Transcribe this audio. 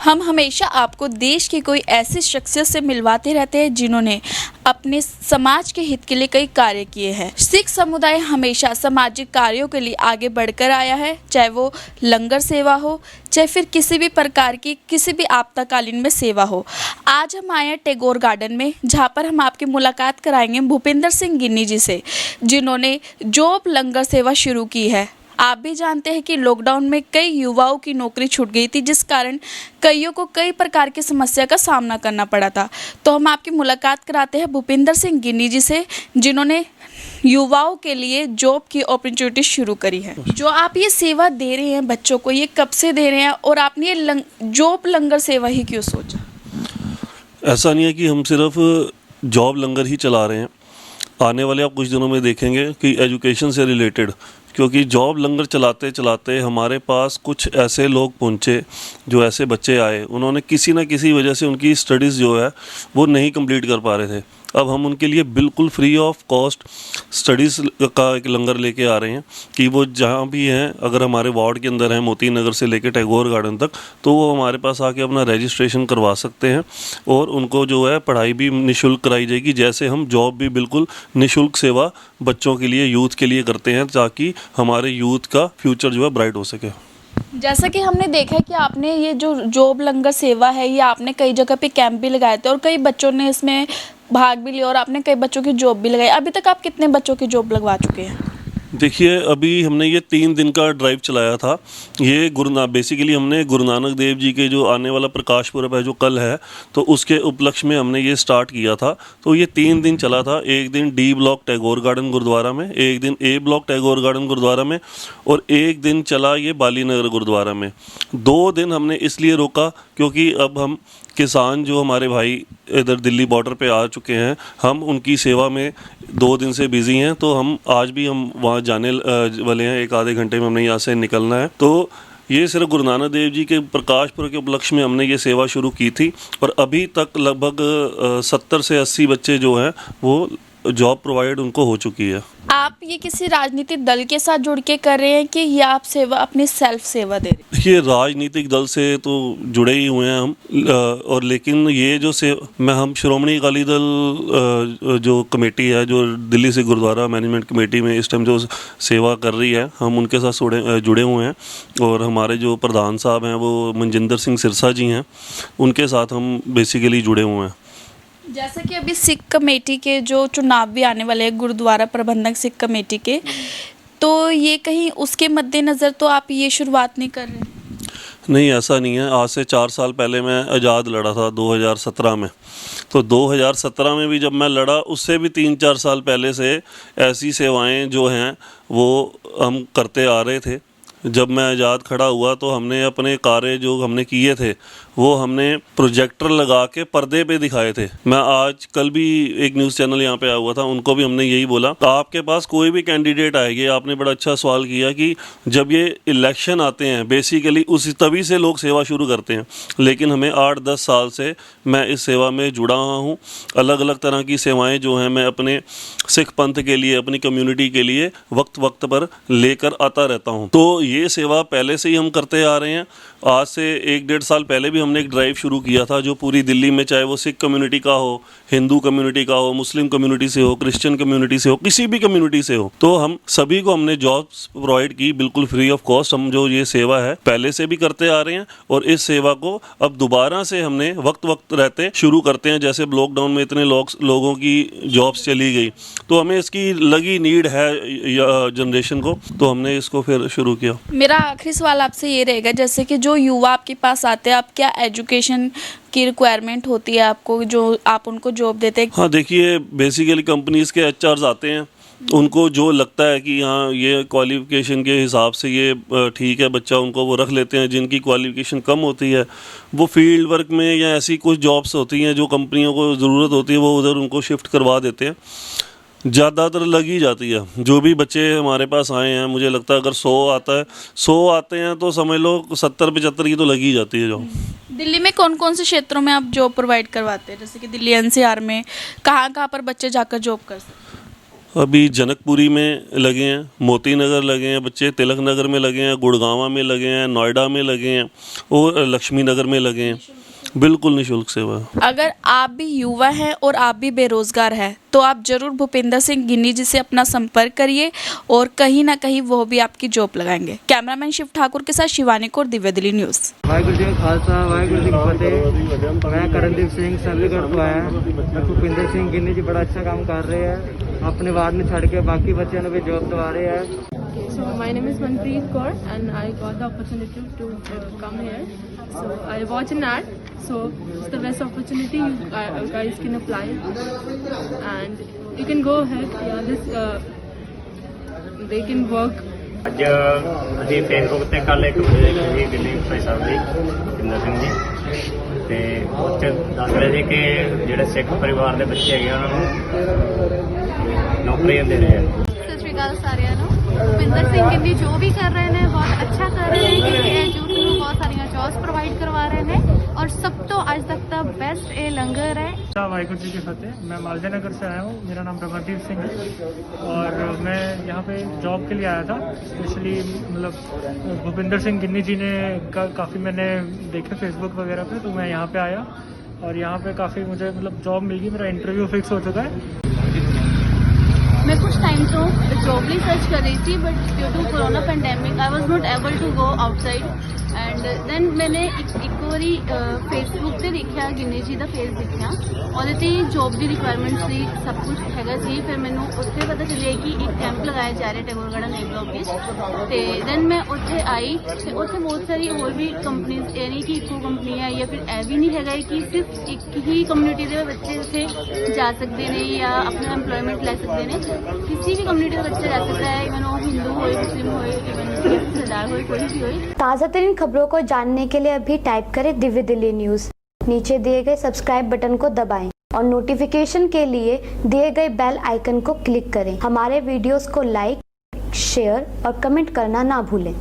हम हमेशा आपको देश की कोई ऐसी शख्सियत से मिलवाते रहते हैं जिन्होंने अपने समाज के हित के लिए कई कार्य किए हैं। सिख समुदाय हमेशा सामाजिक कार्यों के लिए आगे बढ़कर आया है, चाहे वो लंगर सेवा हो, चाहे फिर किसी भी प्रकार की किसी भी आपातकालीन में सेवा हो। आज हम आए हैं टैगोर गार्डन में, जहाँ पर हम आपकी मुलाकात कराएंगे भूपिंदर सिंह गिन्नी जी से, जिन्होंने जॉब लंगर सेवा शुरू की है। आप भी जानते हैं कि लॉकडाउन में कई युवाओं की नौकरी छूट गई थी, जिस कारण कईयों को कई प्रकार की समस्या का सामना करना पड़ा था। तो हम आपकी मुलाकात कराते हैं भूपिंदर सिंह गिन्नी जी से, जिन्होंने युवाओं के लिए जॉब की अपॉर्चुनिटी शुरू करी है। जो आप ये सेवा दे रहे हैं बच्चों को, ये कब से दे रहे हैं और आपने ये जॉब लंगर सेवा ही क्यों सोचा? ऐसा नहीं है कि हम सिर्फ जॉब लंगर ही चला रहे हैं। आने वाले आप कुछ दिनों में देखेंगे कि एजुकेशन से रिलेटेड, क्योंकि जॉब लंगर चलाते चलाते हमारे पास कुछ ऐसे लोग पहुँचे, जो ऐसे बच्चे आए, उन्होंने किसी न किसी वजह से उनकी स्टडीज़ जो है वो नहीं कंप्लीट कर पा रहे थे। अब हम उनके लिए बिल्कुल फ्री ऑफ कॉस्ट स्टडीज़ का एक लंगर लेके आ रहे हैं कि वो जहाँ भी हैं, अगर हमारे वार्ड के अंदर हैं, मोती नगर से लेकर टैगोर गार्डन तक, तो वो हमारे पास आके अपना रजिस्ट्रेशन करवा सकते हैं और उनको जो है पढ़ाई भी निःशुल्क कराई जाएगी, जैसे हम जॉब भी बिल्कुल निःशुल्क सेवा बच्चों के लिए, यूथ के लिए करते हैं, ताकि हमारे यूथ का फ्यूचर जो है ब्राइट हो सके। जैसा कि हमने देखा है कि आपने ये जो जॉब लंगर सेवा है, ये आपने कई जगह पे कैंप भी लगाए थे और कई बच्चों ने इसमें भाग भी लिया और आपने कई बच्चों की जॉब भी लगाई। अभी तक आप कितने बच्चों की जॉब लगवा चुके हैं? देखिए, अभी हमने ये 3 दिन का ड्राइव चलाया था। ये बेसिकली हमने गुरु नानक देव जी के जो आने वाला प्रकाश पुरब है, जो कल है, तो उसके उपलक्ष्य में हमने ये स्टार्ट किया था। तो ये 3 दिन चला था। एक दिन D block Tagore garden gurdwara में, एक दिन A block Tagore garden gurdwara में और एक दिन चला ये बाली नगर गुरुद्वारा में। 2 दिन हमने इसलिए रोका क्योंकि अब हम किसान जो हमारे भाई इधर दिल्ली बॉर्डर पे आ चुके हैं, हम उनकी सेवा में 2 दिन से बिज़ी हैं, तो हम आज भी हम वहाँ जाने वाले हैं। 1 आधे घंटे में हमने यहाँ से निकलना है। तो ये सिर्फ गुरु नानक देव जी के प्रकाश पुरब के उपलक्ष्य में हमने ये सेवा शुरू की थी और अभी तक लगभग 70 से 80 बच्चे जो हैं वो जॉब प्रोवाइड उनको हो चुकी है। आप ये किसी राजनीतिक दल के साथ जुड़ के कर रहे हैं कि ये आप सेवा अपनी सेल्फ सेवा दे रहे हैं? ये राजनीतिक दल से तो जुड़े ही हुए हैं हम, और लेकिन ये जो हम श्रोमणी अकाली दल जो कमेटी है, जो दिल्ली से गुरुद्वारा मैनेजमेंट कमेटी में इस टाइम जो सेवा कर रही है, हम उनके साथ जुड़े हुए हैं और हमारे जो प्रधान साहब हैं वो मनजिंदर सिंह सिरसा जी हैं, उनके साथ हम बेसिकली जुड़े हुए हैं। जैसा कि अभी सिख कमेटी के जो चुनाव भी आने वाले हैं, गुरुद्वारा प्रबंधक सिख कमेटी के, तो ये कहीं उसके मद्देनज़र तो आप ये शुरुआत नहीं कर रहे? नहीं, ऐसा नहीं है। आज से 4 साल पहले मैं आज़ाद लड़ा था 2017 में। तो 2017 में भी जब मैं लड़ा, उससे भी 3-4 साल पहले से ऐसी सेवाएं जो हैं वो हम करते आ रहे थे। जब मैं आज़ाद खड़ा हुआ तो हमने अपने कार्य जो हमने किए थे वो हमने प्रोजेक्टर लगा के पर्दे पे दिखाए थे। मैं आज कल भी एक न्यूज़ चैनल यहाँ पे आया हुआ था, उनको भी हमने यही बोला, तो आपके पास कोई भी कैंडिडेट आएगी, आपने बड़ा अच्छा सवाल किया कि जब ये इलेक्शन आते हैं बेसिकली उसी तभी से लोग सेवा शुरू करते हैं, लेकिन हमें 8-10 साल से मैं इस सेवा में जुड़ा हुआ हूँ। अलग अलग तरह की सेवाएँ जो हैं मैं अपने सिख पंथ के लिए, अपनी कम्युनिटी के लिए वक्त वक्त पर लेकर आता रहता हूँ। तो ये सेवा पहले से ही हम करते आ रहे हैं। आज से 1-1.5 साल पहले भी हमने एक ड्राइव शुरू किया था जो पूरी दिल्ली में, चाहे वो सिख कम्युनिटी का हो, हिंदू कम्युनिटी का हो, मुस्लिम कम्युनिटी से हो, क्रिश्चियन कम्युनिटी से हो, किसी भी कम्युनिटी से हो, तो हम सभी को हमने जॉब्स प्रोवाइड की बिल्कुल फ्री ऑफ कॉस्ट। हम जो ये सेवा है पहले से भी करते आ रहे हैं और इस सेवा को अब दोबारा से हमने वक्त वक्त रहते शुरू करते हैं। जैसे लॉकडाउन में इतने लोगों की जॉब्स चली गई, तो हमें इसकी लगी नीड है जनरेशन को, तो हमने इसको फिर शुरू किया। मेरा आखिरी सवाल आपसे ये रहेगा, जैसे कि जो युवा आपके पास आते हैं, आप क्या एजुकेशन की रिक्वायरमेंट होती है आपको, जो आप उनको जॉब देते हैं? हाँ, देखिए, बेसिकली कंपनीज के एचआर्स आते हैं, उनको जो लगता है कि हाँ ये क्वालिफिकेशन के हिसाब से ये ठीक है बच्चा, उनको वो रख लेते हैं। जिनकी क्वालिफिकेशन कम होती है वो फील्ड वर्क में या ऐसी कुछ जॉब्स होती हैं जो कंपनियों को ज़रूरत होती है, वो उधर उनको शिफ्ट करवा देते हैं। ज़्यादातर लग ही जाती है। जो भी बच्चे हमारे पास आए हैं, मुझे लगता है अगर 100 आते हैं तो समझ लो 70-75 की तो लग ही जाती है जॉब। दिल्ली में कौन कौन से क्षेत्रों में आप जॉब प्रोवाइड करवाते हैं? जैसे कि दिल्ली एनसीआर में कहाँ कहाँ पर बच्चे जाकर जॉब कर सकते हैं? अभी जनकपुरी में लगे हैं, मोती नगर लगे हैं बच्चे, तिलक नगर में लगे हैं, गुड़गांव में लगे हैं, नोएडा में लगे हैं और लक्ष्मी नगर में लगे हैं। बिल्कुल निःशुल्क सेवा। अगर आप भी युवा हैं और आप भी बेरोजगार हैं तो आप जरूर भूपिंदर सिंह गिन्नी जी से अपना संपर्क करिए और कहीं ना कहीं वो भी आपकी जॉब लगाएंगे। कैमरामैन शिव ठाकुर के साथ शिवानी कौर, दिव्य दिल्ली न्यूज़। वाहिगुरू जी का खालसा वाहिगुरू जी की फतेह। मैं करणदीप सिंह चंडीगढ़ ਤੋਂ ਆਇਆ ਮੈਂ ਭੁਪਿੰਦਰ ਸਿੰਘ ਗਿੰਨੀ ਜੀ ਬੜਾ ਅੱਛਾ ਕੰਮ ਕਰ ਰਹੇ ਹੈ ਆਪਣੇ ਵਾਰਡ ਨੂੰ ਛੱਡ ਕੇ ਬਾਕੀ ਬੱਚਿਆਂ ਨੂੰ ਵੀ ਜੌਬ ਦਿਵਾ ਰਹੇ ਹੈ। So my name is Manpreet Kaur and I got the opportunity to come here. So I watch an ad. So it's the best opportunity. You guys can apply and you can go ahead. They can work. ਅੱਜ ਅਸੀਂ Facebook ਤੇ ਕੱਲ ਇੱਕ video ਦੇਖੀ ਸੀ ਦਿੱਲੀ ਭਾਈ ਸਾਹਿਬ ਦੀ ਭੁਪਿੰਦਰ ਸਿੰਘ ਜੀ ਤੇ ਉਹ 'ਚ ਦੱਸ ਰਹੇ ਸੀ ਕਿ ਜਿਹੜੇ ਸਿੱਖ ਪਰਿਵਾਰ ਦੇ ਬੱਚੇ ਹੈਗੇ ਉਹਨਾਂ ਨੂੰ ਨੌਕਰੀਆਂ ਦੇ ਰਹੇ ਆ। ਸਤਿ ਸ਼੍ਰੀ ਅਕਾਲ ਸਾਰਿਆਂ ਨੂੰ। ਭੁਪਿੰਦਰ ਸਿੰਘ ਗਿੰਨੀ ਜੋ ਵੀ ਕਰ ਰਹੇ ਨੇ ਬਹੁਤ ਅੱਛਾ ਕਰ ਰਹੇ ਨੇ ਕਿਉਂਕਿ ਇਹ ਯੂਥ ਨੂੰ ਬਹੁਤ ਸਾਰੀਆਂ ਜੌਬਸ ਪ੍ਰੋਵਾਈਡ ਕਰਵਾ ਰਹੇ ਨੇ और सब तो आज तक का बेस्ट ये लंगर है। वाहिगुरू जी की फतेह। मैं मालवीय नगर से आया हूँ। मेरा नाम रमनदीप सिंह है और मैं यहाँ पे जॉब के लिए आया था स्पेशली। मतलब भूपिंदर सिंह गिन्नी जी ने काफ़ी मैंने देखे फेसबुक वगैरह पे, तो मैं यहाँ पे आया और यहाँ पे काफ़ी मुझे मतलब जॉब मिल गई। मेरा इंटरव्यू फिक्स हो चुका है। मैं कुछ टाइम तो जॉब ਲਈ सर्च कर रही थी but due to corona pandemic I was not able to go outside and then मैंने एक वारी फेसबुक ਤੇ ਦੇਖਿਆ ਗਿੰਨੀ ਜੀ ਦਾ ਫੇਸ ਦੇਖਿਆ ਉਹਦੇ ਤੇ ਜੌਬ ਦੀ ਰਿਕੁਆਇਰਮੈਂਟ ਸੀ ਸਭ ਕੁਝ ਹੈਗਾ ਸੀ। ਫਿਰ ਮੈਨੂੰ ਉੱਥੇ ਪਤਾ ਚੱਲਿਆ ਕਿ ਇੱਕ ਕੈਂਪ ਲਗਾਇਆ ਜਾ ਰਿਹਾ ਟੈਗੋਰ ਗਾਰਡਨ ਨੇਮ ਬਲਾਕ ਵਿੱਚ ਤੇ ਦੈਨ ਮੈਂ ਉੱਥੇ ਆਈ ਤੇ ਉੱਥੇ ਬਹੁਤ ਸਾਰੀ ਹੋਰ ਵੀ ਕੰਪਨੀਆਂ ਇਹ ਨਹੀਂ ਕਿ ਇੱਕੋ ਕੰਪਨੀ ਹੈ ਜਾਂ ਫਿਰ ਇਹ ਵੀ ਨਹੀਂ ਹੈਗਾ ਕਿ ਸਿਰਫ ਇੱਕ ਹੀ ਕਮਿਊਨਿਟੀ ਦੇ ਬੱਚੇ ਉੱਥੇ ਜਾ ਸਕਦੇ ਨੇ ਜਾਂ ਆਪਣਾ ਐਮਪਲੋਇਮੈਂਟ ਲੈ ਸਕਦੇ ਨੇ। किसी भी कम्युनिटी का बच्चा जा सकता है, इवन वो हिंदू हो मुस्लिम हो इवन सरदार हो कोई भी हो। ताज़ा तरीन खबरों को जानने के लिए अभी टाइप करें दिव्य दिल्ली न्यूज़। नीचे दिए गए सब्सक्राइब बटन को दबाएं और नोटिफिकेशन के लिए दिए गए बेल आइकन को क्लिक करें। हमारे वीडियोस को लाइक, शेयर और कमेंट करना ना भूलें।